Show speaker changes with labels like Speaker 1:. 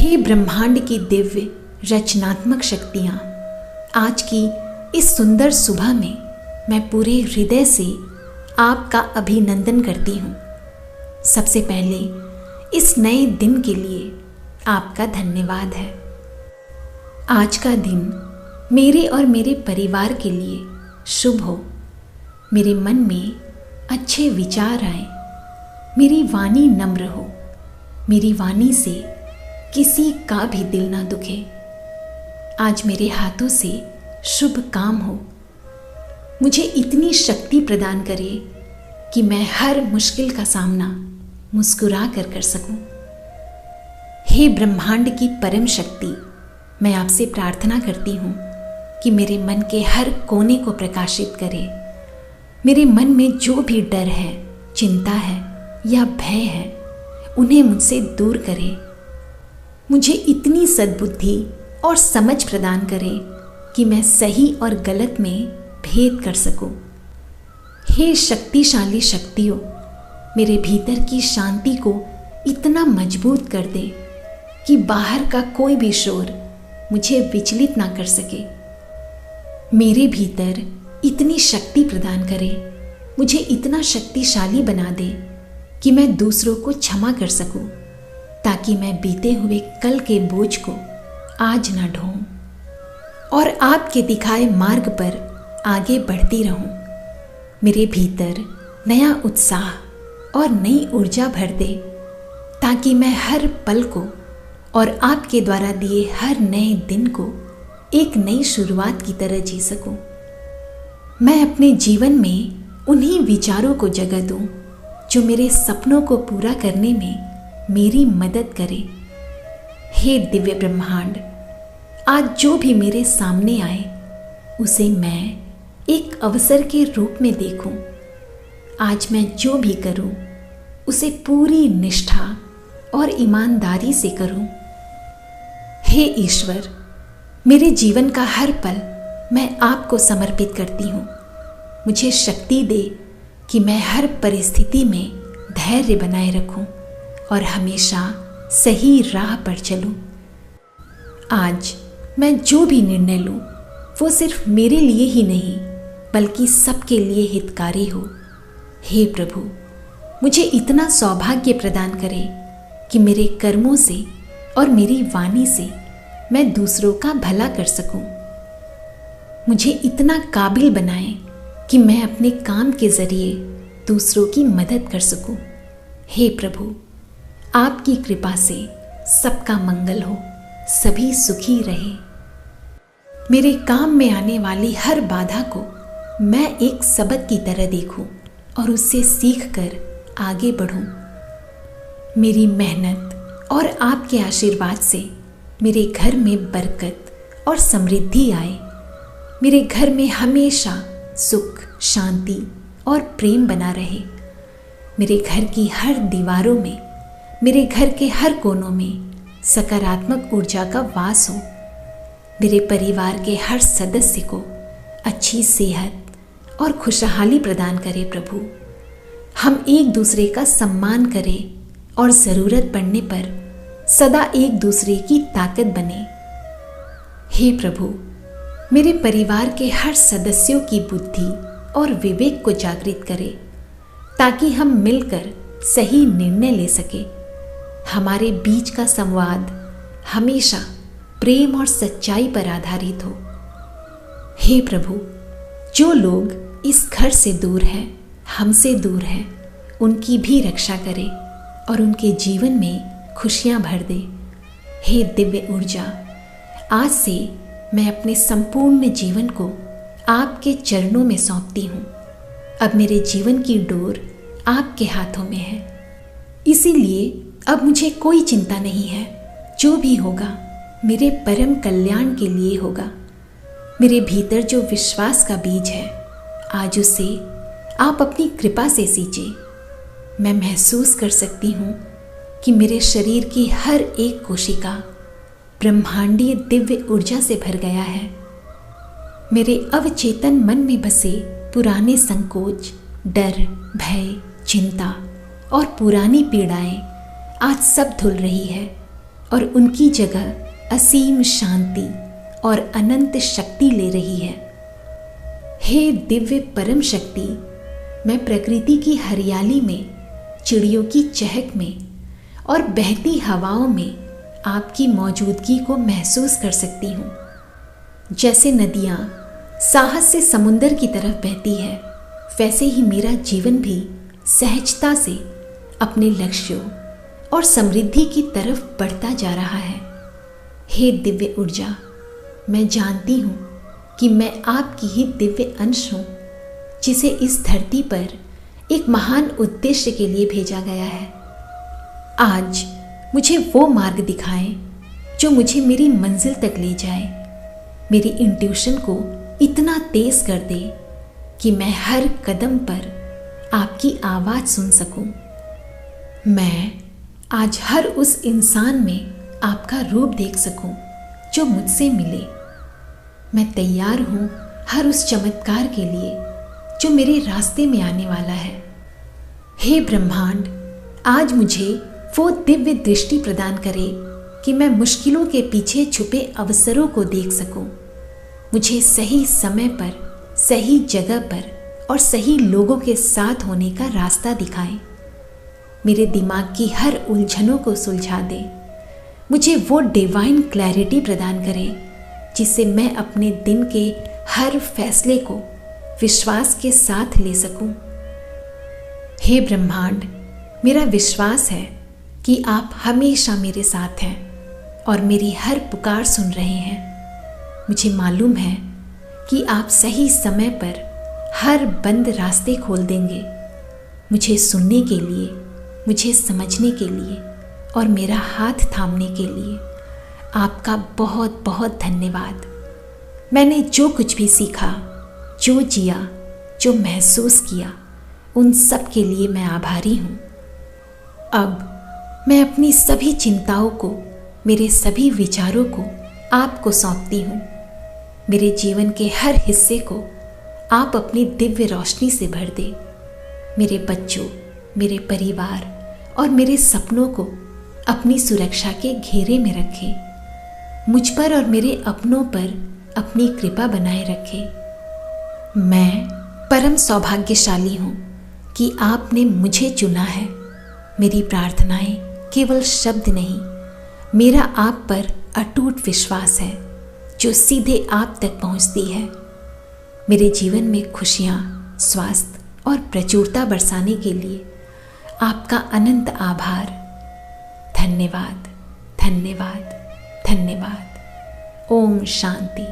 Speaker 1: हे ब्रह्मांड की दिव्य रचनात्मक शक्तियाँ, आज की इस सुंदर सुबह में मैं पूरे हृदय से आपका अभिनंदन करती हूँ। सबसे पहले इस नए दिन के लिए आपका धन्यवाद है। आज का दिन मेरे और मेरे परिवार के लिए शुभ हो। मेरे मन में अच्छे विचार आए, मेरी वाणी नम्र हो, मेरी वाणी से किसी का भी दिल ना दुखे। आज मेरे हाथों से शुभ काम हो। मुझे इतनी शक्ति प्रदान करे कि मैं हर मुश्किल का सामना मुस्कुरा कर सकूं। हे ब्रह्मांड की परम शक्ति, मैं आपसे प्रार्थना करती हूँ कि मेरे मन के हर कोने को प्रकाशित करे। मेरे मन में जो भी डर है, चिंता है या भय है, उन्हें मुझसे दूर करे। मुझे इतनी सद्बुद्धि और समझ प्रदान करे कि मैं सही और गलत में भेद कर सकूं। हे शक्तिशाली शक्तियों, मेरे भीतर की शांति को इतना मजबूत कर दे कि बाहर का कोई भी शोर मुझे विचलित ना कर सके। मेरे भीतर इतनी शक्ति प्रदान करे, मुझे इतना शक्तिशाली बना दे कि मैं दूसरों को क्षमा कर सकूं, ताकि मैं बीते हुए कल के बोझ को आज न ढोऊं और आपके दिखाए मार्ग पर आगे बढ़ती रहूं। मेरे भीतर नया उत्साह और नई ऊर्जा भर दे, ताकि मैं हर पल को और आपके द्वारा दिए हर नए दिन को एक नई शुरुआत की तरह जी सकूं। मैं अपने जीवन में उन्हीं विचारों को जगह दूं जो मेरे सपनों को पूरा करने में मेरी मदद करे। हे दिव्य ब्रह्मांड, आज जो भी मेरे सामने आए उसे मैं एक अवसर के रूप में देखूं। आज मैं जो भी करूं उसे पूरी निष्ठा और ईमानदारी से करूं। हे ईश्वर, मेरे जीवन का हर पल मैं आपको समर्पित करती हूं। मुझे शक्ति दे कि मैं हर परिस्थिति में धैर्य बनाए रखूं और हमेशा सही राह पर चलूं। आज मैं जो भी निर्णय लूं वो सिर्फ मेरे लिए ही नहीं बल्कि सबके लिए हितकारी हो। हे प्रभु, मुझे इतना सौभाग्य प्रदान करे कि मेरे कर्मों से और मेरी वाणी से मैं दूसरों का भला कर सकूं। मुझे इतना काबिल बनाए कि मैं अपने काम के जरिए दूसरों की मदद कर सकूं। हे प्रभु, आपकी कृपा से सबका मंगल हो, सभी सुखी रहे। मेरे काम में आने वाली हर बाधा को मैं एक सबक की तरह देखूं और उससे सीख कर आगे बढ़ूं। मेरी मेहनत और आपके आशीर्वाद से मेरे घर में बरकत और समृद्धि आए। मेरे घर में हमेशा सुख, शांति और प्रेम बना रहे। मेरे घर की हर दीवारों में, मेरे घर के हर कोनों में सकारात्मक ऊर्जा का वास हो। मेरे परिवार के हर सदस्य को अच्छी सेहत और खुशहाली प्रदान करे प्रभु। हम एक दूसरे का सम्मान करें और ज़रूरत पड़ने पर सदा एक दूसरे की ताकत बने। हे प्रभु, मेरे परिवार के हर सदस्यों की बुद्धि और विवेक को जागृत करे, ताकि हम मिलकर सही निर्णय ले सके। हमारे बीच का संवाद हमेशा प्रेम और सच्चाई पर आधारित हो। हे प्रभु, जो लोग इस घर से दूर हैं, हमसे दूर हैं, उनकी भी रक्षा करे और उनके जीवन में खुशियां भर दे। हे दिव्य ऊर्जा, आज से मैं अपने संपूर्ण जीवन को आपके चरणों में सौंपती हूँ। अब मेरे जीवन की डोर आपके हाथों में है, इसीलिए अब मुझे कोई चिंता नहीं है। जो भी होगा मेरे परम कल्याण के लिए होगा। मेरे भीतर जो विश्वास का बीज है, आज उसे आप अपनी कृपा से सींचे। मैं महसूस कर सकती हूँ कि मेरे शरीर की हर एक कोशिका ब्रह्मांडीय दिव्य ऊर्जा से भर गया है। मेरे अवचेतन मन में बसे पुराने संकोच, डर, भय, चिंता और पुरानी पीड़ाएं आज सब धुल रही है और उनकी जगह असीम शांति और अनंत शक्ति ले रही है। हे दिव्य परम शक्ति, मैं प्रकृति की हरियाली में, चिड़ियों की चहक में और बहती हवाओं में आपकी मौजूदगी को महसूस कर सकती हूँ। जैसे नदियाँ साहस से समुंदर की तरफ बहती है, वैसे ही मेरा जीवन भी सहजता से अपने लक्ष्यों और समृद्धि की तरफ बढ़ता जा रहा है। हे दिव्य ऊर्जा, मैं जानती हूँ कि मैं आपकी ही दिव्य अंश हूँ, जिसे इस धरती पर एक महान उद्देश्य के लिए भेजा गया है। आज मुझे वो मार्ग दिखाएं जो मुझे मेरी मंजिल तक ले जाए, मेरी इंट्यूशन को इतना तेज कर दे कि मैं हर कदम पर आपकी आवाज़ सुन सकूं। मैं आज हर उस इंसान में आपका रूप देख सकूं जो मुझसे मिले। मैं तैयार हूं हर उस चमत्कार के लिए जो मेरे रास्ते में आने वाला है। हे ब्रह्मांड, आज मुझे वो दिव्य दृष्टि प्रदान करे कि मैं मुश्किलों के पीछे छुपे अवसरों को देख सकूं। मुझे सही समय पर, सही जगह पर और सही लोगों के साथ होने का रास्ता दिखाएं। मेरे दिमाग की हर उलझनों को सुलझा दे। मुझे वो डिवाइन क्लैरिटी प्रदान करे जिससे मैं अपने दिन के हर फैसले को विश्वास के साथ ले सकूं। हे ब्रह्मांड, मेरा विश्वास है कि आप हमेशा मेरे साथ हैं और मेरी हर पुकार सुन रहे हैं। मुझे मालूम है कि आप सही समय पर हर बंद रास्ते खोल देंगे, मुझे सुनने के लिए, मुझे समझने के लिए और मेरा हाथ थामने के लिए। आपका बहुत बहुत धन्यवाद। मैंने जो कुछ भी सीखा, जो जिया, जो महसूस किया, उन सब के लिए मैं आभारी हूँ। अब मैं अपनी सभी चिंताओं को, मेरे सभी विचारों को आपको सौंपती हूँ। मेरे जीवन के हर हिस्से को आप अपनी दिव्य रोशनी से भर दे। मेरे बच्चों, मेरे परिवार और मेरे सपनों को अपनी सुरक्षा के घेरे में रखें। मुझ पर और मेरे अपनों पर अपनी कृपा बनाए रखें। मैं परम सौभाग्यशाली हूँ कि आपने मुझे चुना है। मेरी प्रार्थनाएं केवल शब्द नहीं, मेरा आप पर अटूट विश्वास है जो सीधे आप तक पहुँचती है। मेरे जीवन में खुशियाँ, स्वास्थ्य और प्रचुरता बरसाने के लिए आपका अनंत आभार। धन्यवाद, धन्यवाद, धन्यवाद। ओम शांति।